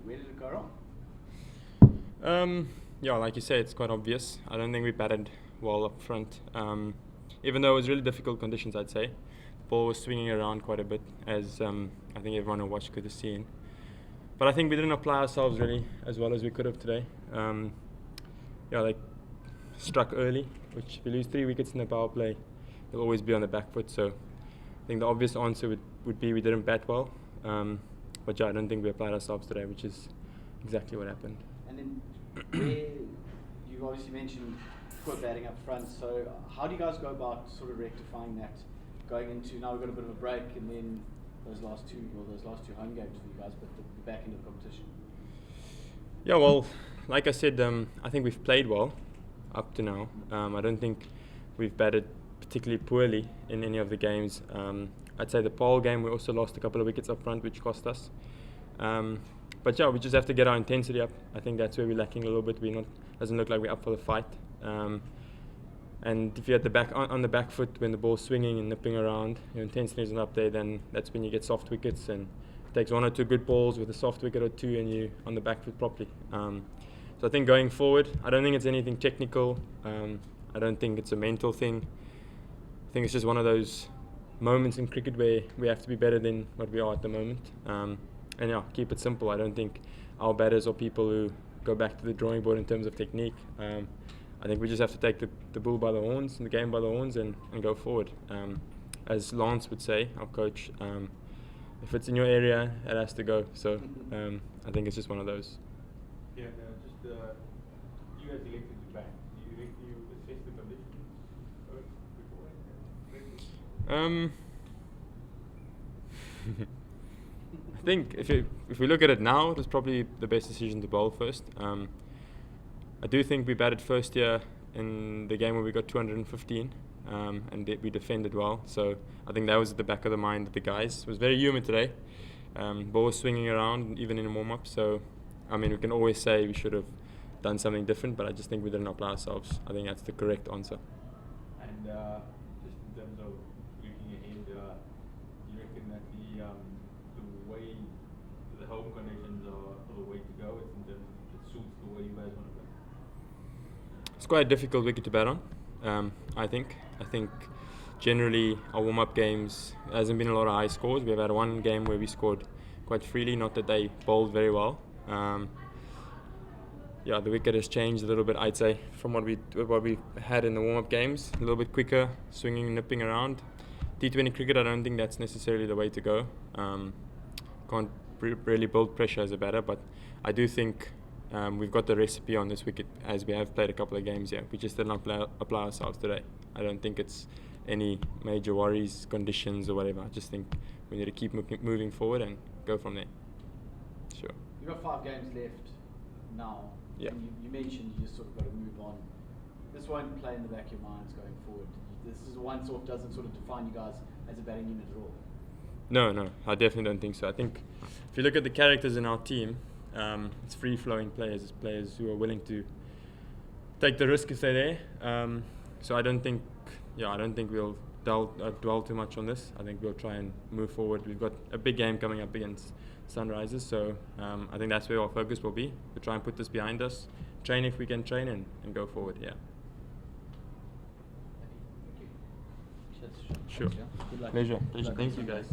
Where did it go wrong? Yeah, like you say, it's quite obvious. I don't think we batted well up front. Even though it was really difficult conditions, I'd say. The ball was swinging around quite a bit, as I think everyone who watched could have seen. But I think we didn't apply ourselves really as well as we could have today. They struck early, which if you lose 3 wickets in the power play, you'll always be on the back foot. So I think the obvious answer would be we didn't bat well. But yeah, I don't think we applied ourselves today, which is exactly what happened. And then where you obviously mentioned poor batting up front, so how do you guys go about sort of rectifying that going into, now we've got a bit of a break, and then those last two home games for you guys, but the back end of the competition? Yeah, well, like I said, I think we've played well up to now. I don't think we've batted particularly poorly in any of the games. I'd say the Paul game we also lost a couple of wickets up front, which cost us. But yeah, we just have to get our intensity up. I think that's where we're lacking a little bit. Doesn't look like we're up for the fight. And if you're at the back on the back foot when the ball's swinging and nipping around, your intensity isn't up there, then that's when you get soft wickets. And it takes 1 or 2 good balls with a soft wicket or 2, and you on the back foot properly. So I think going forward, I don't think it's anything technical. I don't think it's a mental thing. I think it's just one of those moments in cricket where we have to be better than what we are at the moment. And yeah, keep it simple. I don't think our batters are people who go back to the drawing board in terms of technique. I think we just have to take the bull by the horns and the game by the horns and go forward. As Lance would say, our coach, if it's in your area, it has to go. So I think it's just one of those. Yeah, you guys elected to bat. Do you assess the conditions beforehand? I think if we look at it now, it was probably the best decision to bowl first. I do think we batted first here in the game where we got 215, and we defended well. So I think that was at the back of the mind of the guys. It was very humid today. Ball was swinging around even in warm-up. So I mean, we can always say we should have done something different, but I just think we didn't apply ourselves. I think that's the correct answer. And just in terms of looking ahead, do you reckon that the way the home conditions are the way to go? It's in terms of it suits the way you guys want to play. It's quite a difficult wicket to bat on. I think generally our warm-up games hasn't been a lot of high scores. We've had one game where we scored quite freely. Not that they bowled very well. The wicket has changed a little bit, I'd say, from what we had in the warm-up games. A little bit quicker, swinging, nipping around. T20 cricket, I don't think that's necessarily the way to go. Can't really build pressure as a batter, but I do think we've got the recipe on this wicket, as we have played a couple of games here. We just didn't apply ourselves today. I don't think it's any major worries, conditions or whatever. I just think we need to keep moving forward and go from there. Sure. You've got 5 games left now. Yeah. And you mentioned you just sort of got to move on. This won't play in the back of your minds going forward. This is one sort of doesn't sort of define you guys as a batting unit at all. No, I definitely don't think so. I think if you look at the characters in our team, it's free-flowing players. It's players who are willing to take the risk if they're there. So I don't think we'll dwell too much on this. I think we'll try and move forward. We've got a big game coming up against Sunrisers, so I think that's where our focus will be. We'll try and put this behind us, train if we can train, and go forward. Yeah. Thank you. Sure. Good luck. Pleasure. Thank you, guys.